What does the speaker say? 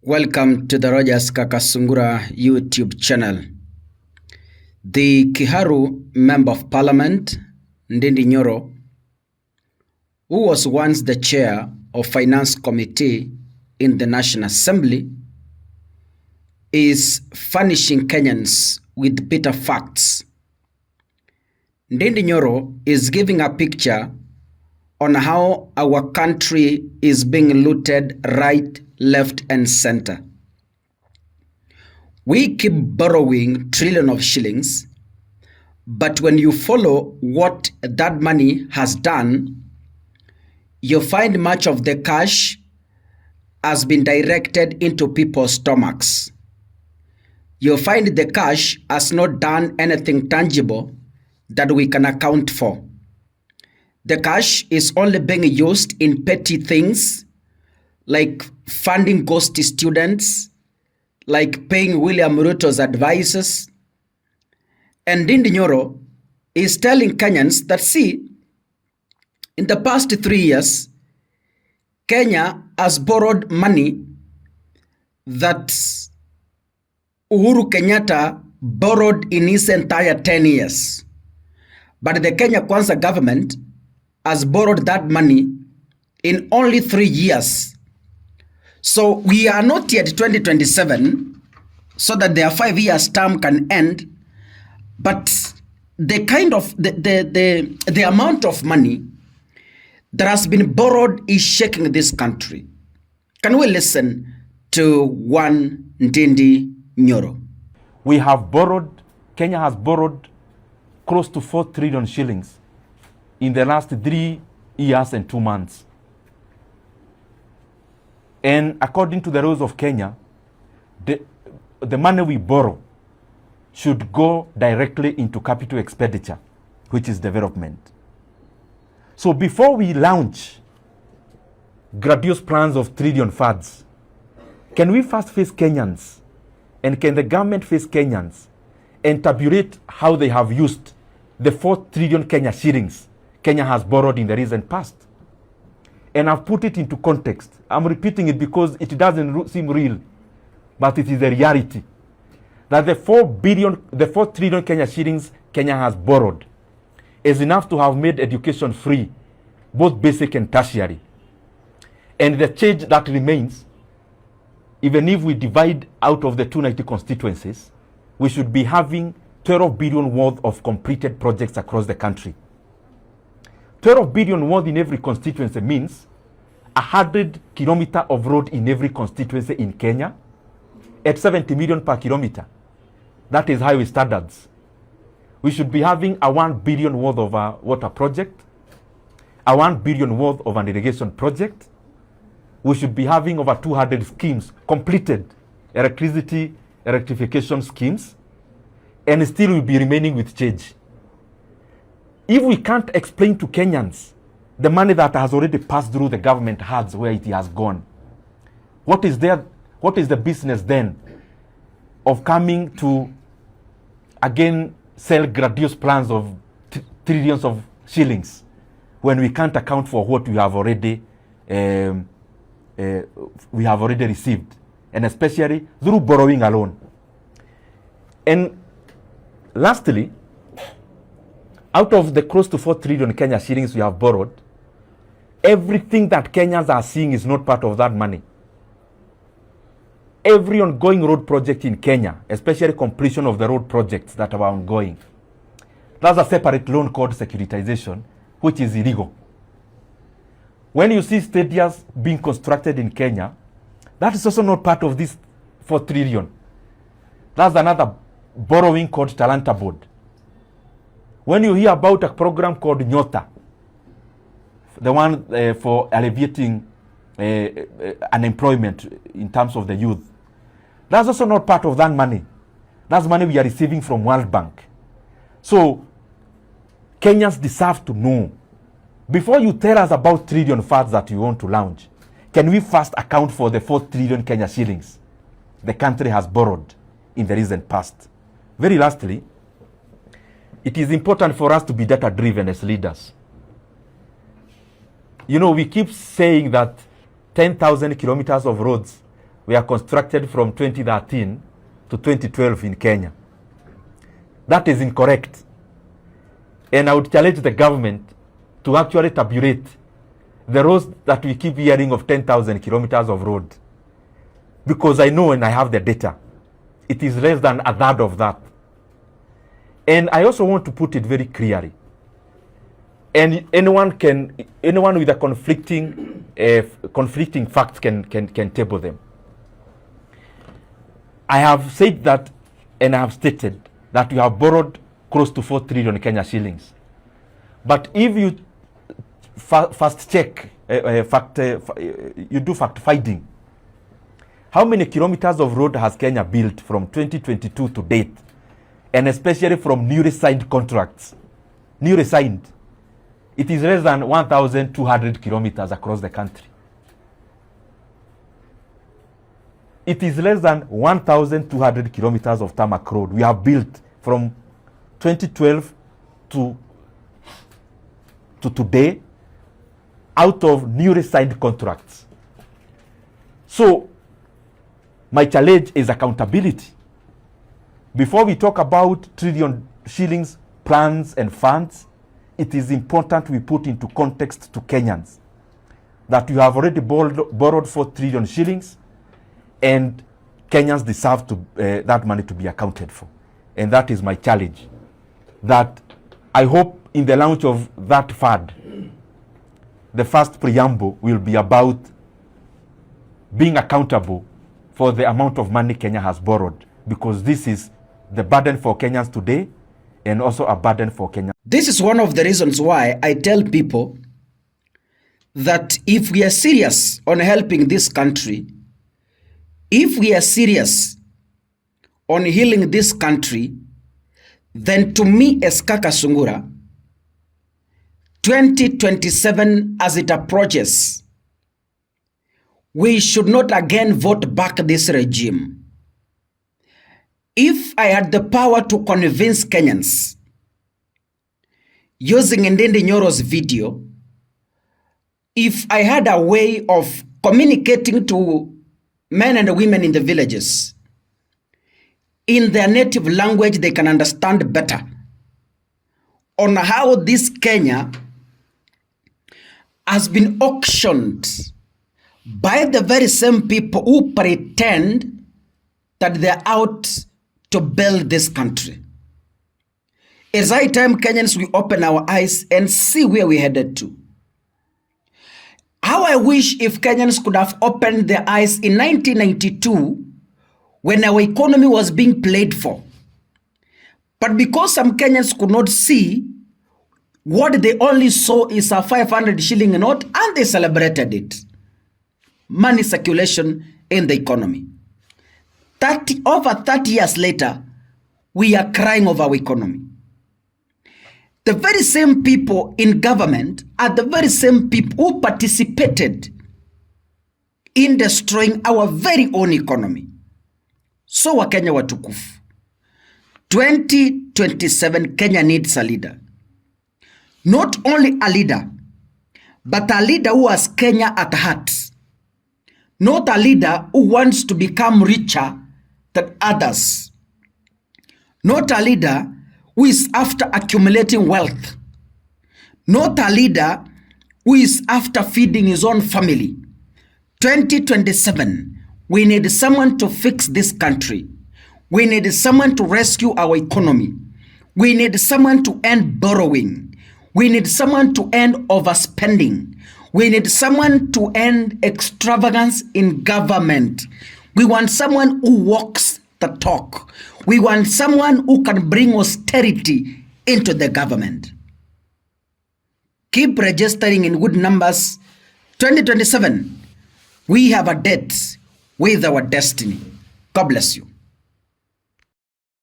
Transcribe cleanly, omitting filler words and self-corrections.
Welcome to the Rogers Kakasungura YouTube channel. The Kiharu Member of Parliament, Ndindi Nyoro, who was once the chair of Finance Committee in the National Assembly, is furnishing Kenyans with bitter facts. Ndindi Nyoro is giving a picture on how our country is being looted right, left and center. We keep borrowing trillions of shillings, but when you follow what that money has done, you find much of the cash has been directed into people's stomachs. You find the cash has not done anything tangible that we can account for. The cash is only being used in petty things like funding ghost students, like paying William Ruto's advisors. And Ndindi Nyoro is telling Kenyans that, see, in the past 3 years, Kenya has borrowed money that Uhuru Kenyatta borrowed in his entire 10 years. But the Kenya Kwanza government has borrowed that money in only 3 years. So we are not yet 2027, so that their 5 years term can end. But the kind of the amount of money that has been borrowed is shaking this country. Can we listen to one Ndindi Nyoro? We have borrowed, Kenya has borrowed close to 4 trillion shillings in the last 3 years and 2 months. And according to the rules of Kenya, the money we borrow should go directly into capital expenditure, which is development. So before we launch grandiose plans of trillion funds, can we first face Kenyans, and can the government face Kenyans and tabulate how they have used the 4 trillion Kenya shillings Kenya has borrowed in the recent past? And I've put it into context. I'm repeating it because it doesn't seem real, but it is a reality. That the 4 trillion Kenya shillings Kenya has borrowed is enough to have made education free, both basic and tertiary. And the change that remains, even if we divide out of the 290 constituencies, we should be having 12 billion worth of completed projects across the country. 12 billion worth in every constituency means 100 kilometers of road in every constituency in Kenya at 70 million per kilometer. That is highway standards. We should be having a 1 billion worth of a water project, a 1 billion worth of an irrigation project. We should be having over 200 schemes completed, electricity, electrification schemes, and still will be remaining with change. If we can't explain to Kenyans the money that has already passed through the government hands where it has gone, what is the business then of coming to again sell grandiose plans of trillions of shillings when we can't account for what we have already received, and especially through borrowing alone? And lastly, out of the close to 4 trillion Kenya shillings we have borrowed, everything that Kenyans are seeing is not part of that money. Every ongoing road project in Kenya, especially completion of the road projects that are ongoing, that's a separate loan called securitization, which is illegal. When you see stadiums being constructed in Kenya, that is also not part of this 4 trillion. That's another borrowing called Talanta Board. When you hear about a program called Nyota, the one for alleviating unemployment in terms of the youth, that's also not part of that money. That's money we are receiving from World Bank. So Kenyans deserve to know, before you tell us about trillion funds that you want to launch, can we first account for the 4 trillion Kenya shillings the country has borrowed in the recent past? Very lastly, it is important for us to be data-driven as leaders. You know, we keep saying that 10,000 kilometers of roads were constructed from 2013 to 2012 in Kenya. That is incorrect. And I would challenge the government to actually tabulate the roads that we keep hearing of 10,000 kilometers of road. Because I know and I have the data. It is less than a third of that. And I also want to put it very clearly. And anyone with a conflicting facts can table them. I have said that, and I have stated that we have borrowed close to 4 trillion Kenya shillings. But if you fast check, you do fact finding, how many kilometers of road has Kenya built from 2022 to date? And especially from newly signed contracts. Newly signed. It is less than 1,200 kilometers across the country. It is less than 1,200 kilometers of tarmac road we have built from 2012 to today out of newly signed contracts. So, my challenge is accountability. Before we talk about trillion shillings plans and funds, it is important we put into context to Kenyans that you have already borrowed 4 trillion shillings and Kenyans deserve to, that money to be accounted for. And that is my challenge. That I hope in the launch of that fund, the first preamble will be about being accountable for the amount of money Kenya has borrowed, because this is the burden for Kenyans today and also a burden for Kenya. This is one of the reasons why I tell people that if we are serious on helping this country, if we are serious on healing this country, then to me as Kaka Sungura, 2027 as it approaches, we should not again vote back this regime. If I had the power to convince Kenyans using Ndindi Nyoro's video, if I had a way of communicating to men and women in the villages in their native language they can understand better on how this Kenya has been auctioned by the very same people who pretend that they're out to build this country. It's high time Kenyans we open our eyes and see where we're headed to. How I wish if Kenyans could have opened their eyes in 1992 when our economy was being played for. But because some Kenyans could not see, what they only saw is a 500 shilling note and they celebrated it. Money circulation in the economy. Over 30 years later, we are crying over our economy. The very same people in government are the very same people who participated in destroying our very own economy. So Wakenya watukufu, 2027 Kenya needs a leader. Not only a leader, but a leader who has Kenya at heart. Not a leader who wants to become richer than others. Not a leader who is after accumulating wealth. Not a leader who is after feeding his own family. 2027, we need someone to fix this country. We need someone to rescue our economy. We need someone to end borrowing. We need someone to end overspending. We need someone to end extravagance in government. We want someone who walks the talk. We want someone who can bring austerity into the government. Keep registering in good numbers. 2027, we have a date with our destiny. God bless you.